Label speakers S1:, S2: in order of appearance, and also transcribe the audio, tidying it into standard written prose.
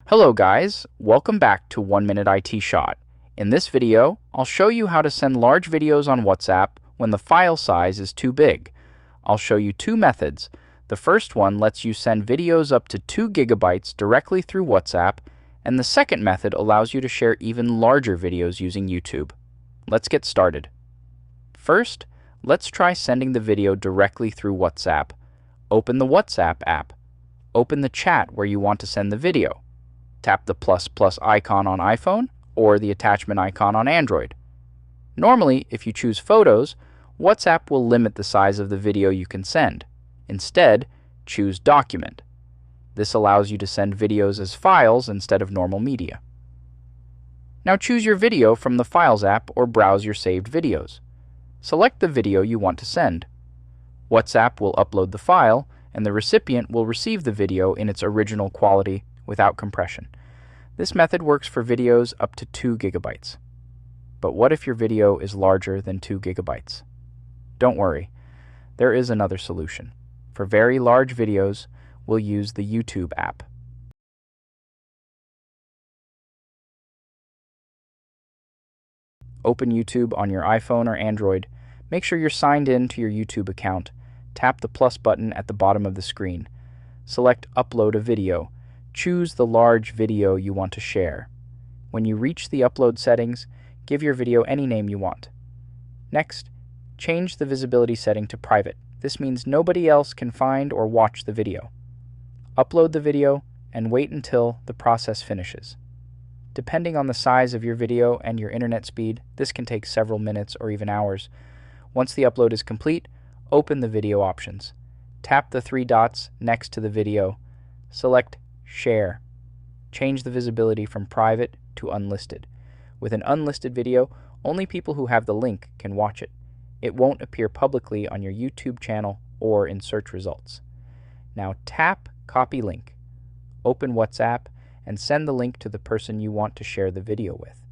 S1: Hello guys, welcome back to 1 Minute IT Shot. In this video, I'll show you how to send large videos on WhatsApp when the file size is too big. I'll show you two methods. The first one lets you send videos up to 2 gigabytes directly through WhatsApp, and the second method allows you to share even larger videos using YouTube. Let's get started. First, let's try sending the video directly through WhatsApp. Open the WhatsApp app. Open the chat where you want to send the video. Tap the plus icon on iPhone or the attachment icon on Android. Normally, if you choose Photos, WhatsApp will limit the size of the video you can send. Instead, choose Document. This allows you to send videos as files instead of normal media. Now choose your video from the Files app or browse your saved videos. Select the video you want to send. WhatsApp will upload the file, and the recipient will receive the video in its original quality without compression. This method works for videos up to 2 gigabytes. But what if your video is larger than 2 gigabytes? Don't worry, there is another solution. For very large videos, we'll use the YouTube app. Open YouTube on your iPhone or Android. Make sure you're signed in to your YouTube account. Tap the plus button at the bottom of the screen. Select Upload a Video. Choose the large video you want to share. When you reach the upload settings, give your video any name you want. Next, change the visibility setting to private. This means nobody else can find or watch the video. Upload the video and wait until the process finishes. Depending on the size of your video and your internet speed, this can take several minutes or even hours. Once the upload is complete, open the video options. Tap the 3 dots next to the video. Select Share. Change the visibility from private to unlisted. With an unlisted video, only people who have the link can watch it. It won't appear publicly on your YouTube channel or in search results. Now tap Copy Link. Open WhatsApp and send the link to the person you want to share the video with.